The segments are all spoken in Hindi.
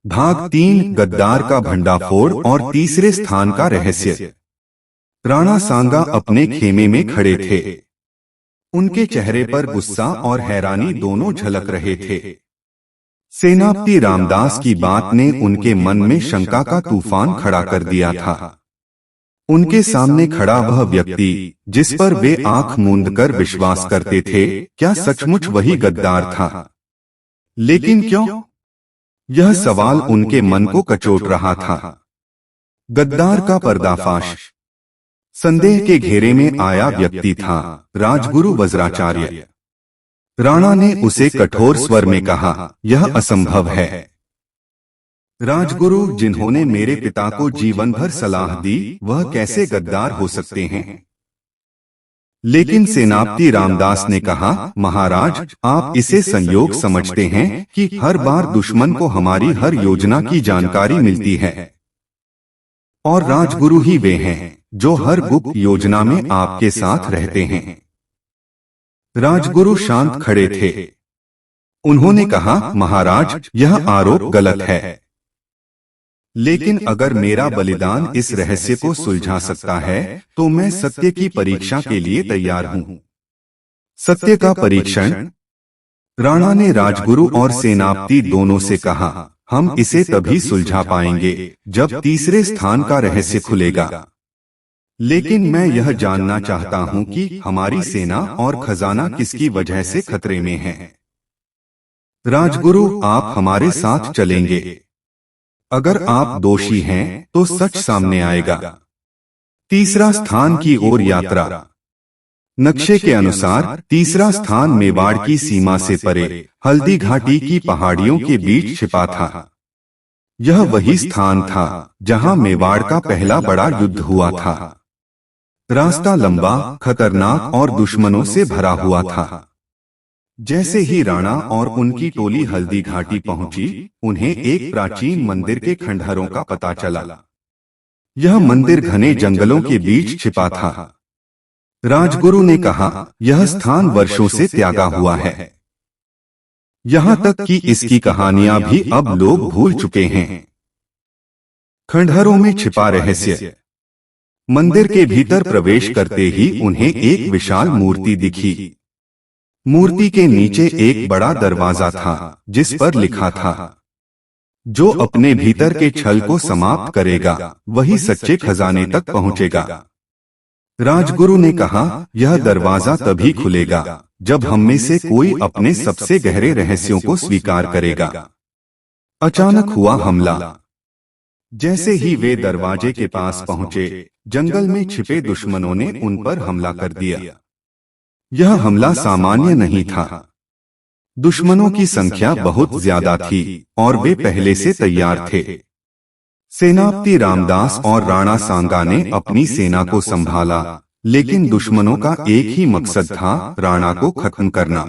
भाग 3 गद्दार का भंडाफोड़ और तीसरे स्थान का रहस्य। राणा सांगा अपने खेमे में खड़े थे। उनके चेहरे पर गुस्सा और हैरानी दोनों झलक रहे थे। सेनापति रामदास की बात ने उनके मन में शंका का तूफान खड़ा कर दिया था। उनके सामने खड़ा वह व्यक्ति जिस पर वे आंख मूंद कर विश्वास करते थे, क्या सचमुच वही गद्दार था? लेकिन क्यों? यह सवाल उनके मन को कचोट रहा था। गद्दार का पर्दाफाश। संदेह के घेरे में आया व्यक्ति था राजगुरु वज्राचार्य। राणा ने उसे कठोर स्वर में कहा, यह असंभव है। राजगुरु, जिन्होंने मेरे पिता को जीवन भर सलाह दी, वह कैसे गद्दार हो सकते हैं? लेकिन सेनापति रामदास ने कहा, महाराज, आप इसे संयोग समझते हैं कि हर बार दुश्मन को हमारी हर योजना की जानकारी मिलती है, और राजगुरु ही वे हैं जो हर गुप्त योजना में आपके साथ रहते हैं। राजगुरु शांत खड़े थे। उन्होंने कहा, महाराज, यह आरोप गलत है, लेकिन अगर मेरा बलिदान इस रहस्य को सुलझा सकता है तो मैं सत्य की परीक्षा के लिए तैयार हूं। सत्य का परीक्षण? राणा ने राजगुरु और सेनापति दोनों से कहा, हम इसे तभी सुलझा पाएंगे जब तीसरे स्थान का रहस्य खुलेगा। लेकिन मैं यह जानना चाहता हूं कि हमारी सेना और खजाना किसकी वजह से खतरे में है। राजगुरु, आप हमारे साथ चलेंगे। अगर आप दोषी हैं तो सच सामने आएगा। तीसरा स्थान की ओर यात्रा। नक्शे के अनुसार तीसरा स्थान मेवाड़ की सीमा से परे हल्दी घाटी की पहाड़ियों के बीच छिपा था। यह वही स्थान था जहां मेवाड़ का पहला बड़ा युद्ध हुआ था। रास्ता लंबा, खतरनाक और दुश्मनों से भरा हुआ था। जैसे ही राणा और उनकी टोली हल्दी घाटी पहुंची, उन्हें एक प्राचीन मंदिर के खंडहरों का पता चला। यह मंदिर घने जंगलों के बीच छिपा था। राजगुरु ने कहा, यह स्थान वर्षों से त्यागा हुआ है, यहां तक कि इसकी कहानियां भी अब लोग भूल चुके हैं। खंडहरों में छिपा रहस्य। मंदिर के भीतर प्रवेश करते ही उन्हें एक विशाल मूर्ति दिखी। मूर्ति के नीचे एक बड़ा दरवाजा था जिस पर लिखा था, जो अपने भीतर के छल को समाप्त करेगा वही सच्चे खजाने तक पहुंचेगा। राजगुरु ने कहा, यह दरवाजा तभी खुलेगा जब हम में से कोई अपने सबसे गहरे रहस्यों को स्वीकार करेगा। अचानक हुआ हमला। जैसे ही वे दरवाजे के पास पहुंचे, जंगल में छिपे दुश्मनों ने उन पर हमला कर दिया। यह हमला सामान्य नहीं था। दुश्मनों की संख्या बहुत ज्यादा थी और वे पहले से तैयार थे। सेनापति रामदास और राणा सांगा ने अपनी सेना को संभाला, लेकिन दुश्मनों का एक ही मकसद था, राणा को खत्म करना।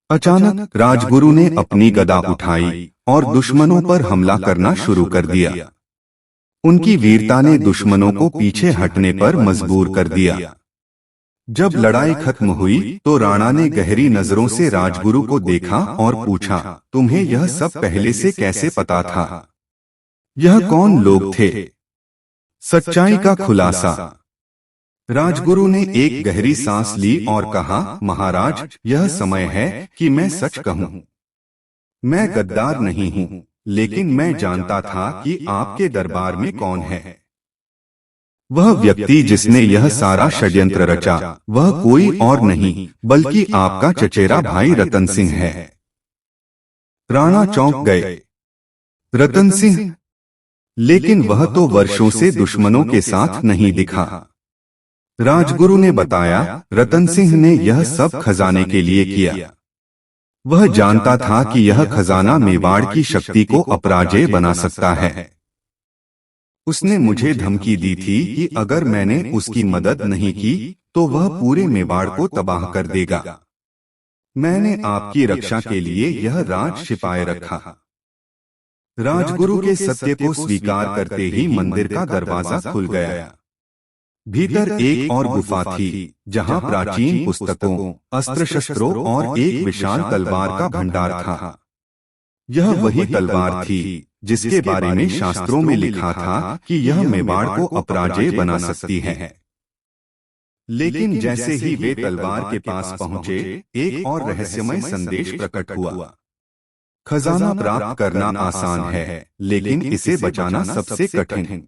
अचानक राजगुरु ने अपनी गदा उठाई और दुश्मनों पर हमला करना शुरू कर दिया। उनकी वीरता ने दुश्मनों को पीछे हटने पर मजबूर कर दिया। जब लड़ाई खत्म हुई तो राणा ने गहरी नजरों से राजगुरु को देखा और पूछा, तुम्हें यह सब पहले से कैसे पता था? यह कौन लोग थे? सच्चाई का खुलासा। राजगुरु ने एक गहरी सांस ली और कहा, महाराज, यह समय है कि मैं सच कहूं। मैं गद्दार नहीं हूं, लेकिन मैं जानता था कि आपके दरबार में कौन है। वह व्यक्ति जिसने यह सारा षड्यंत्र रचा, वह कोई और नहीं बल्कि आपका चचेरा भाई रतन सिंह है। राणा चौंक गए। रतन सिंह? लेकिन वह तो वर्षों से दुश्मनों के साथ नहीं दिखा। राजगुरु ने बताया, रतन सिंह ने यह सब खजाने के लिए किया। वह जानता था कि यह खजाना मेवाड़ की शक्ति को अपराजेय बना सकता है। उसने मुझे धमकी दी थी कि अगर मैंने उसकी मदद नहीं की तो वह पूरे मेवाड़ को तबाह कर देगा। मैंने आपकी रक्षा के लिए यह राज छिपाए रखा। राजगुरु के सत्य को स्वीकार करते ही मंदिर का दरवाजा खुल गया। भीतर एक और गुफा थी जहां प्राचीन पुस्तकों, अस्त्र शस्त्रों और एक विशाल तलवार का भंडार था। यह वही तलवार थी जिसके बारे में शास्त्रों में लिखा था कि यह मेवाड़ को अपराजय बना सकती है। लेकिन जैसे ही वे तलवार के पास पहुंचे, एक और रहस्यमय संदेश प्रकट हुआ। खजाना प्राप्त करना आसान है, लेकिन इसे बचाना सबसे कठिन।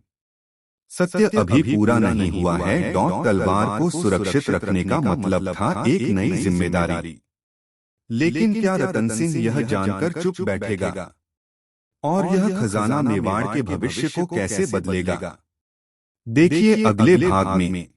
सत्य अभी पूरा नहीं हुआ है। तलवार को सुरक्षित रखने का मतलब था एक नई जिम्मेदारी। लेकिन क्या रतन सिंह यह जानकर चुप बैठेगा? और यह खजाना मेवाड़ के भविष्य को कैसे बदलेगा? देखिए अगले भाग में।